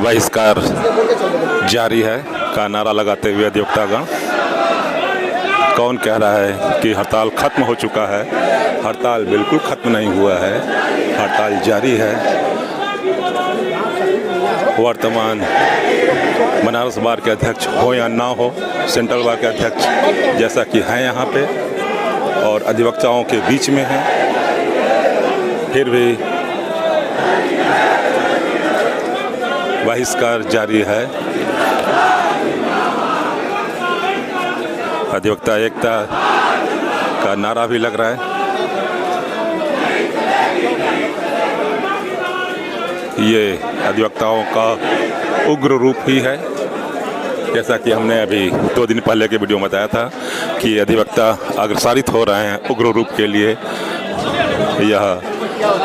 बहिष्कार जारी है का नारा लगाते हुए अधिवक्तागण। कौन कह रहा है कि हड़ताल खत्म हो चुका है? हड़ताल बिल्कुल खत्म नहीं हुआ है, हड़ताल जारी है। वर्तमान बनारस बार के अध्यक्ष हो या ना हो, सेंट्रल बार के अध्यक्ष जैसा कि हैं यहाँ पे और अधिवक्ताओं के बीच में हैं, फिर भी बहिष्कार जारी है। अधिवक्ता एकता का नारा भी लग रहा है। ये अधिवक्ताओं का उग्र रूप ही है, जैसा कि हमने अभी 2 दिन पहले के वीडियो में बताया था कि अधिवक्ता अग्रसारित हो रहे हैं उग्र रूप के लिए। यह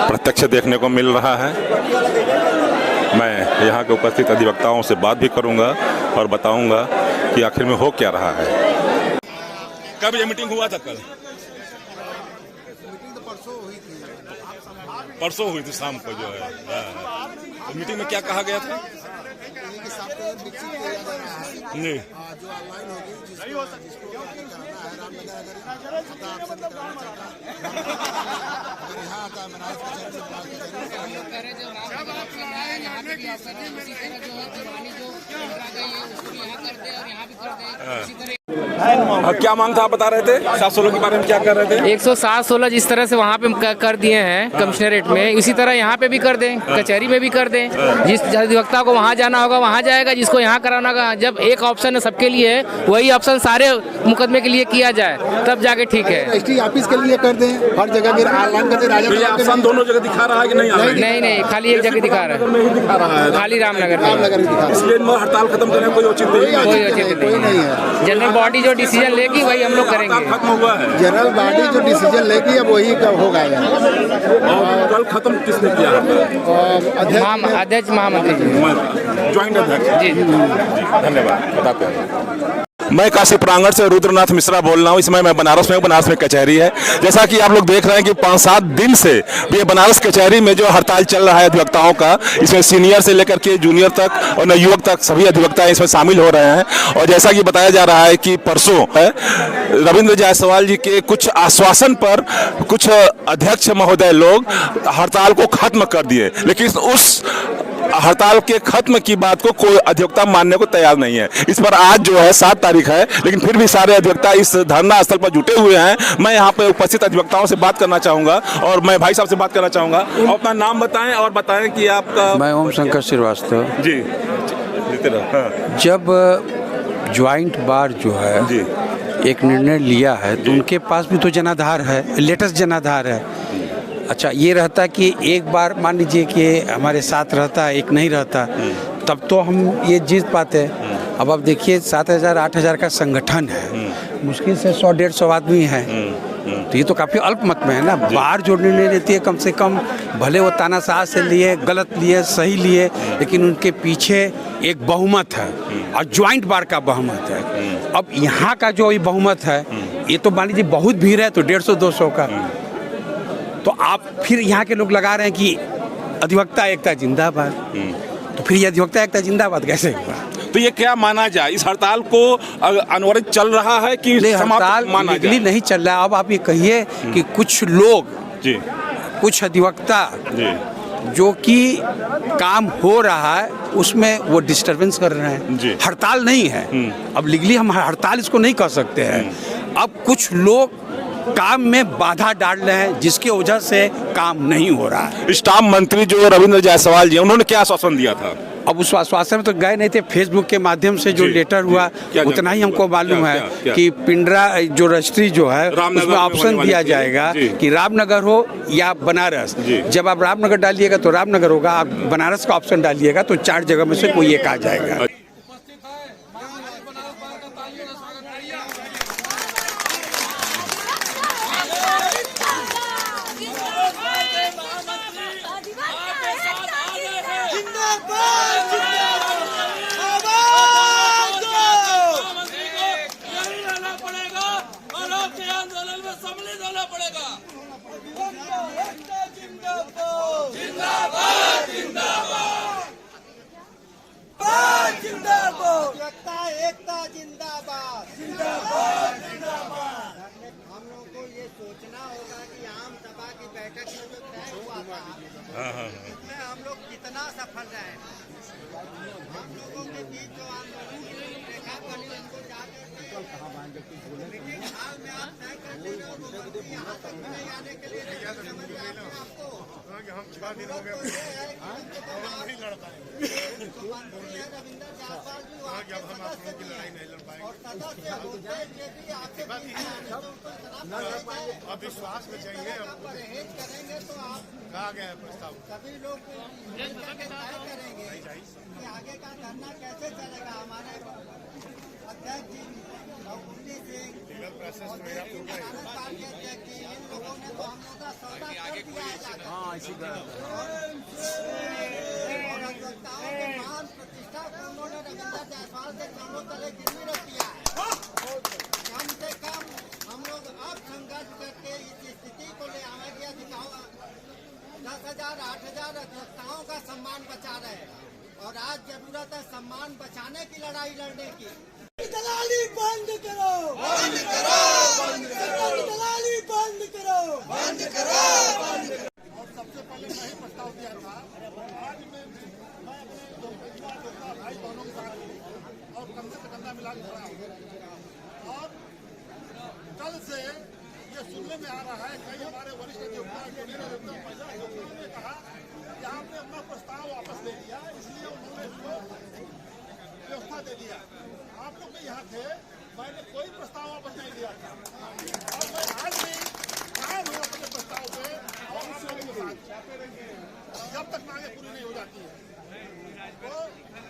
प्रत्यक्ष देखने को मिल रहा है। मैं यहाँ के उपस्थित अधिवक्ताओं से बात भी करूँगा और बताऊँगा कि आखिर में हो क्या रहा है। कब ये मीटिंग हुआ था? कल मीटिंग तो परसों हुई थी। परसों हुई थी शाम को जो है। तो मीटिंग में क्या कहा गया था? कि सॉफ्टवेयर विकसित किया जा रहा है जी, जो ऑनलाइन होगी, जिसको कराना है रामनगर अगर खाता आपसे कराना चाहता है, अगर यहाँ आता है बनारस कचहरी से बनारस कचहरी यहाँ पे भी ऑप्शन है। उसी तरह जो है दीवानी जो आ गई है उसको भी यहाँ कर दे और यहाँ भी कर दे। इसी तरह क्या मांग था आप बता रहे थे? 716 के बारे में क्या कर रहे थे? 107-16 जिस तरह से वहाँ पे कर दिए हैं कमिश्नरेट में, इसी तरह यहाँ पे भी कर दें, कचहरी में भी कर दें। जिस अधिवक्ता को वहाँ जाना होगा वहाँ जाएगा, जिसको यहाँ कराना होगा। जब एक ऑप्शन है सबके लिए, वही ऑप्शन सारे मुकदमे के लिए किया जाए, तब जाके ठीक है। रजिस्ट्री ऑफिस के लिए कर दें, हर जगह फिर ऑनलाइन कर दें। ये ऑप्शन दोनों जगह दिखा रहा है कि नहीं? नहीं, खाली एक जगह दिखा रहा है, दिखा रहा है खाली रामनगर में। इसलिए हड़ताल खत्म करने कोई उचित नहीं है। जनरल बॉडी जो डिसीजन लेगी वही हम लोग करेंगे। खत्म हुआ है। जनरल बॉडी जो डिसीजन लेगी अब वही होगा। और कल खत्म किसने किया? अध्यक्ष महामंत्री जी, ज्वाइंट अध्यक्ष जी। धन्यवाद, बताते हैं। मैं काशी प्रांगण से रुद्रनाथ मिश्रा बोल रहा हूँ। इस समय मैं बनारस में कचहरी है। जैसा कि आप लोग देख रहे हैं कि 5-7 दिन से ये बनारस कचहरी में जो हड़ताल चल रहा है अधिवक्ताओं का, इसमें सीनियर से लेकर के जूनियर तक और नवयुवक तक सभी अधिवक्ता इसमें शामिल हो रहे हैं। और जैसा कि बताया जा रहा है कि परसों रविंद्र जायसवाल जी के कुछ आश्वासन पर कुछ अध्यक्ष महोदय लोग हड़ताल को खत्म कर दिए, लेकिन उस हड़ताल के खत्म की बात को कोई अधिवक्ता मानने को तैयार नहीं है। इस पर आज जो है 7 तारीख है, लेकिन फिर भी सारे अधिवक्ता इस धरना स्थल पर जुटे हुए हैं। मैं यहाँ पे उपस्थित अधिवक्ताओं से बात करना चाहूँगा और मैं भाई साहब से बात करना चाहूँगा। अपना नाम बताएं और बताएं कि आपका। मैं ओम शंकर श्रीवास्तव जी। जब ज्वाइंट बार जो है जी एक निर्णय लिया है तो उनके पास भी तो जनाधार है, लेटेस्ट जनाधार है। अच्छा, ये रहता कि एक बार मान लीजिए कि हमारे साथ रहता, एक नहीं रहता, तब तो हम ये जीत पाते। अब आप देखिए 7,000-8,000 का संगठन है, मुश्किल से 100-150 आदमी है, तो ये तो काफ़ी अल्प मत में है ना। बार जो निर्णय लेती है, कम से कम भले वो तानाशाह से लिए, गलत लिए, सही लिए, लेकिन उनके पीछे एक बहुमत है और ज्वाइंट बार का बहुमत है। अब यहाँ का जो ये बहुमत है, ये तो मान लीजिए बहुत भीड़ है तो 150-200 का, तो आप फिर यहाँ के लोग लगा रहे हैं कि अधिवक्ता एकता जिंदाबाद, तो फिर ये अधिवक्ता एकता जिंदाबाद कैसे होगा? तो ये क्या माना जाए? इस हड़ताल को अनवरत चल रहा है कि हड़ताल लीगली नहीं चल रहा है? अब आप ये कहिए कि कुछ लोग जी, कुछ अधिवक्ता जी, जो कि काम हो रहा है उसमें वो डिस्टर्बेंस कर रहे हैं। हड़ताल नहीं है, अब लीगली हम हड़ताल इसको नहीं कर सकते हैं। अब कुछ लोग काम में बाधा डाल रहे हैं जिसकी वजह से काम नहीं हो रहा है। स्टाफ मंत्री जो रविंद्र जायसवाल जी, उन्होंने क्या आश्वासन दिया था? अब उस आश्वासन में तो गए नहीं थे, फेसबुक के माध्यम से जो लेटर हुआ उतना ही हमको मालूम है कि पिंडरा जो रजिस्ट्री जो है उसमें ऑप्शन दिया जाएगा कि रामनगर हो या बनारस। जब आप रामनगर डालिएगा तो रामनगर होगा, आप बनारस का ऑप्शन डालिएगा तो 4 जगह में से कोई एक आ जाएगा। हम लोग को ये सोचना होगा कि आम सभा की बैठक में जो तय हुआ था उसमें हम लोग कितना सफल रहे। हम लोगों के बीच जो आंदोलन रेखा बनी उनको जाकर मीटिंग हाल में आप तय कर दे रहे हो तो मंत्री यहाँ तक नहीं आने के लिए समझ में आते हैं आपको। हम 6 दिन हो गए नहीं लड़ पाएंगे। मंत्री है रविंद्र जायसवाल जी वहाँ के सदस्य भी हैं और सदस्य होते हुए भी आपके बीच में आने तो उनको अब विश्वास में चाहिए। परहेज करेंगे तो आप कहा गया है प्रस्ताव सभी लोग मिलकर के तय करेंगे कि आगे का धरना कैसे चलेगा। हमारे अध्यक्ष जी पुण्य सिंह लीगल प्रोसेस में कांग्रेस पार्टी अध्यक्ष जी इन लोगों ने तो हम लोग का सौदा कर दिया है और अधिवक्ताओं के मान प्रतिष्ठा को उन्होंने रविंद्र जायसवाल से कमरों तले गिरवी रख दिया है। कम से कम हम लोग अब संघर्ष करके इस स्थिति को ले आएंगे। अधिकारियों 10,000 8,000 अधिवक्ताओं का सम्मान बचा रहे हैं और आज जरूरत है सम्मान बचाने की लड़ाई लड़ने की। दलाली बंद करो, बंद करो, बंद करो, दलाली बंद करो, बंद करो, बंद करो। और सबसे पहले मैं ही प्रस्ताव दिया था। आज मैं अपने भाई बहनों के साथ और कंधे से कंधा मिला के खड़ा हूँ और कल से ये सुनने में आ रहा है कई हमारे वरिष्ठ अधिवक्ता ने कहा कि आपने अपना प्रस्ताव वापस ले लिया इसलिए उन्होंने इसको व्यवस्था दे दिया। आप लोग भी यहाँ थे, मैंने कोई प्रस्ताव वापस नहीं लिया था और मैं आज भी कायम हूँ अपने प्रस्ताव पे और आप लोगों के साथ जब तक मांगे पूरी नहीं हो जाती है। तो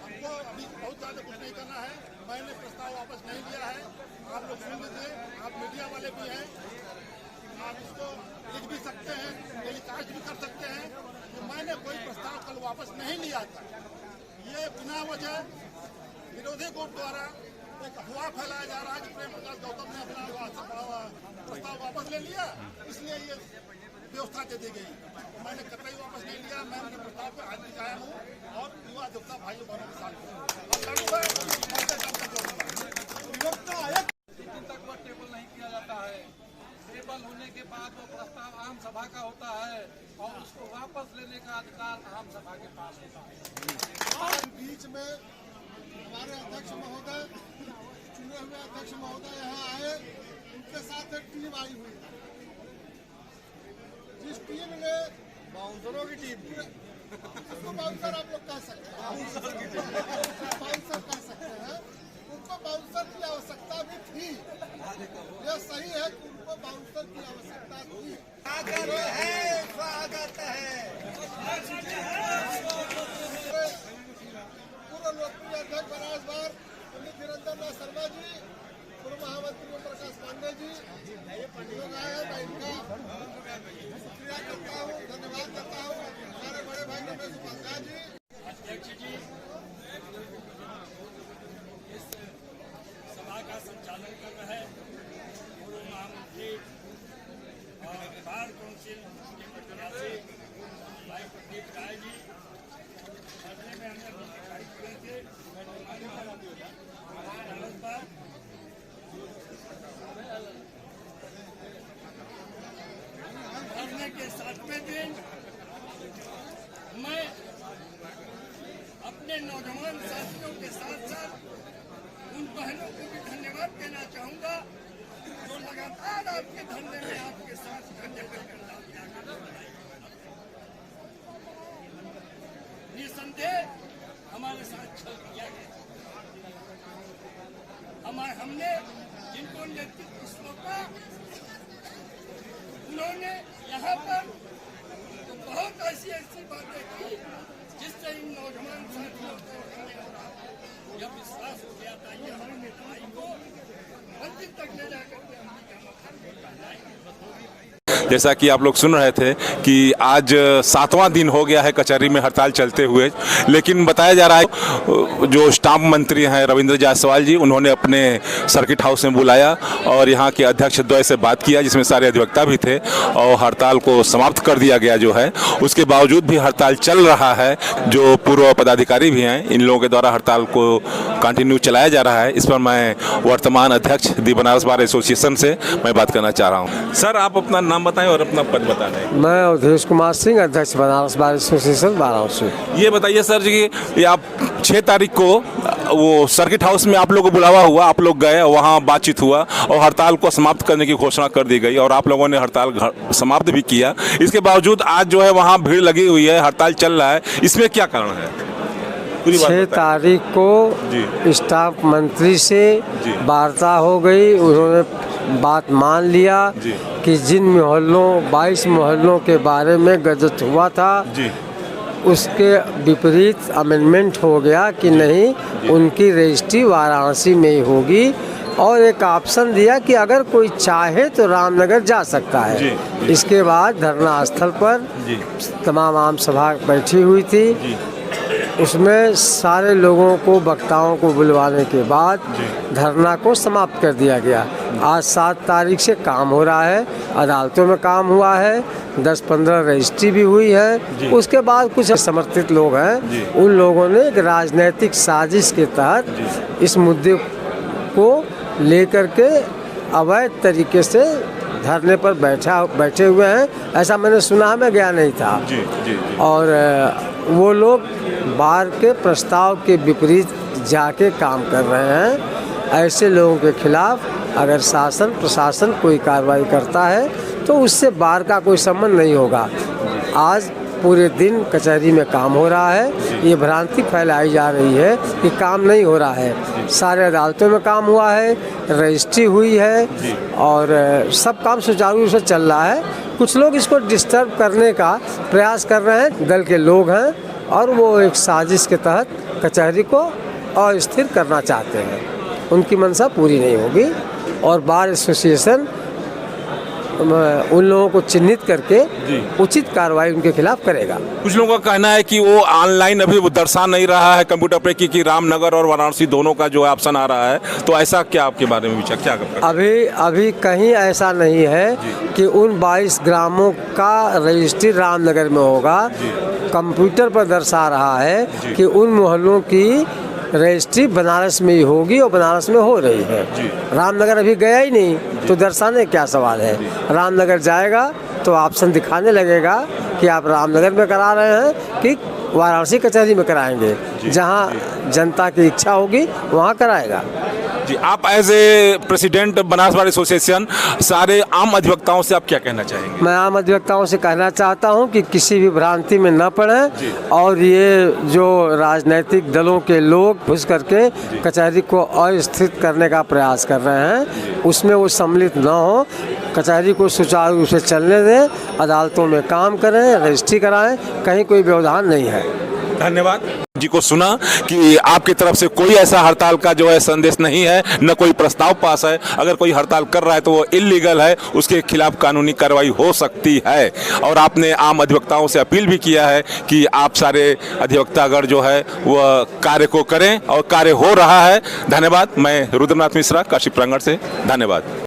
हमको अभी बहुत ज़्यादा कुछ नहीं करना है। मैंने प्रस्ताव वापस नहीं लिया है। आप लोग सुन लीजिए, आप मीडिया वाले भी हैं, आप इसको लिख भी सकते हैं, टेलीकास्ट भी कर सकते हैं कि मैंने कोई प्रस्ताव कल वापस नहीं लिया था। ये बिना वजह विरोधी गुट द्वारा एक अफवाह फैलाया जा रहा है कि प्रेम प्रकाश गौतम ने अपना प्रस्ताव वापस ले लिया इसलिए ये व्यवस्था दे दी गई। मैंने कतई वापस नहीं लिया। मैं अपने प्रस्ताव पर आज भी कायम हूँ और युवा अधिवक्ता भाइयों बहनों के साथ तक वो टेबल नहीं किया जाता है। टेबल होने के बाद वो प्रस्ताव आम सभा का होता है और उसको वापस लेने का अधिकार आम सभा के पास होता है। बीच में हमारे अध्यक्ष महोदय, चुने हुए अध्यक्ष महोदय यहाँ आए, उनके साथ एक टीम आई हुई है। जिस टीम ने बाउंसरों की टीम उसको बाउंसर आप लोग कह सकते हैं, बाउंसर कह सकते हैं। उनको बाउंसर की आवश्यकता भी थी। यह सही है कि उनको बाउंसर की आवश्यकता थी। स्वागत है, स्वागत है। पूर्व लोकप्रिय अध्यक्ष बनारस बार पंडित धीरेन्द्रनाथ शर्मा जी, पूर्व महामंत्री ओम प्रकाश पांडे जी लोग आए हैं। मैं इनका शुक्रिया करता हूँ, धन्यवाद करता हूँ। हमारे बड़े भाई रमेश उपाध्याय जी, अध्यक्ष जी, इस सभा का संचालन कर रहे पूर्व महामंत्री और बार काउंसिल के प्रत्याशी भाई प्रदीप राय जी पढ़ने में अंदर दिखाई दिए थे। धरने के 7वें दिन मैं अपने नौजवान साथियों के साथ साथ उन बहनों को भी धन्यवाद देना चाहूँगा जो लगातार आपके धरने में आपके साथ खड़े होकर निसंदेह हमारे साथ छल किया गया। हमने जिनको नेतृत्व सौंपा उन्होंने यहाँ पर तो बहुत ऐसी बातें की जिससे इन नौजवान साथियों को यह विश्वास हो गया था कि हमारी लड़ाई को अंतिम तक ले जाकर के जैसा कि आप लोग सुन रहे थे कि आज 7वां दिन हो गया है कचहरी में हड़ताल चलते हुए, लेकिन बताया जा रहा है जो स्टाम्प मंत्री हैं रविंद्र जायसवाल जी, उन्होंने अपने सर्किट हाउस में बुलाया और यहाँ के अध्यक्ष द्वय से बात किया, जिसमें सारे अधिवक्ता भी थे, और हड़ताल को समाप्त कर दिया गया जो है। उसके बावजूद भी हड़ताल चल रहा है। जो पूर्व पदाधिकारी भी हैं, इन लोगों के द्वारा हड़ताल को कंटिन्यू चलाया जा रहा है। इस पर मैं वर्तमान अध्यक्ष दी बनारस बार एसोसिएशन से मैं बात करना चाह रहा हूँ। सर, आप अपना नाम बताएं और अपना पद बता दें। मैं अवधेश कुमार सिंह, अध्यक्ष बनारस बार एसोसिएशन वाराणसी। ये बताइए सर जी कि आप 6 तारीख को वो सर्किट हाउस में आप लोगों को बुलावा हुआ, आप लोग गए, वहाँ बातचीत हुआ और हड़ताल को समाप्त करने की घोषणा कर दी गई और आप लोगों ने हड़ताल समाप्त भी किया। इसके बावजूद आज जो है वहाँ भीड़ लगी हुई है, हड़ताल चल रहा है, इसमें क्या कारण है? 6 तारीख को स्टाफ मंत्री से वार्ता हो गई, उन्होंने बात मान लिया कि जिन मोहल्लों 22 मोहल्लों के बारे में गजट हुआ था उसके विपरीत अमेंडमेंट हो गया कि नहीं, उनकी रजिस्ट्री वाराणसी में ही होगी, और एक ऑप्शन दिया कि अगर कोई चाहे तो रामनगर जा सकता है। इसके बाद धरना स्थल पर तमाम आम सभा बैठी हुई थी, उसमें सारे लोगों को, वक्ताओं को बुलवाने के बाद धरना को समाप्त कर दिया गया। आज 7 तारीख से काम हो रहा है, अदालतों में काम हुआ है, 10-15 रजिस्ट्री भी हुई है। उसके बाद कुछ समर्थित लोग हैं, उन लोगों ने एक राजनीतिक साजिश के तहत इस मुद्दे को लेकर के अवैध तरीके से धरने पर बैठे हुए हैं। ऐसा मैंने सुना, मैं गया नहीं था। और वो लोग बार के प्रस्ताव के विपरीत जाके काम कर रहे हैं। ऐसे लोगों के खिलाफ अगर शासन प्रशासन कोई कार्रवाई करता है तो उससे बार का कोई संबंध नहीं होगा। आज पूरे दिन कचहरी में काम हो रहा है, ये भ्रांति फैलाई जा रही है कि काम नहीं हो रहा है। सारे अदालतों में काम हुआ है, रजिस्ट्री हुई है और सब काम सुचारू रूप से चल रहा है। कुछ लोग इसको डिस्टर्ब करने का प्रयास कर रहे हैं, दल के लोग हैं, और वो एक साजिश के तहत कचहरी को अस्थिर करना चाहते हैं। उनकी मंशा पूरी नहीं होगी और बार एसोसिएशन उन लोगों को चिन्हित करके उचित कार्रवाई उनके खिलाफ करेगा। कुछ लोगों का कहना है कि वो ऑनलाइन अभी वो दर्शा नहीं रहा है कंप्यूटर पे कि रामनगर और वाराणसी दोनों का जो है ऑप्शन आ रहा है, तो ऐसा क्या आपके बारे में विचार क्या करते हैं? अभी कहीं ऐसा नहीं है कि उन 22 ग्रामों का रजिस्ट्री रामनगर में होगा। कंप्यूटर पर दर्शा रहा है कि उन मोहल्लों की रजिस्ट्री बनारस में ही होगी और बनारस में हो रही है। रामनगर अभी गया ही नहीं, तो दर्शाने क्या सवाल है। रामनगर जाएगा तो ऑप्शन दिखाने लगेगा कि आप रामनगर में करा रहे हैं कि वाराणसी कचहरी में कराएंगे। जहां जनता की इच्छा होगी वहां कराएगा। जी, आप as a president Banaras bar association सारे आम अधिवक्ताओं से आप क्या कहना चाहेंगे? मैं आम अधिवक्ताओं से कहना चाहता हूं कि किसी भी भ्रांति में न पड़ें और ये जो राजनीतिक दलों के लोग घुस करके कचहरी को अस्थिर करने का प्रयास कर रहे हैं उसमें वो सम्मिलित न हो। कचहरी को सुचारू रूप से चलने दें, अदालतों में काम करें, रजिस्ट्री कराएं, कहीं कोई व्यवधान नहीं है। धन्यवाद। जी को सुना कि आपकी तरफ से कोई ऐसा हड़ताल का जो है संदेश नहीं है, न कोई प्रस्ताव पास है। अगर कोई हड़ताल कर रहा है तो वो इल्लीगल है, उसके खिलाफ कानूनी कार्रवाई हो सकती है। और आपने आम अधिवक्ताओं से अपील भी किया है कि आप सारे अधिवक्तागण जो है वह कार्य को करें और कार्य हो रहा है। धन्यवाद। मैं रुद्रनाथ मिश्रा, काशी प्रांगण से, धन्यवाद।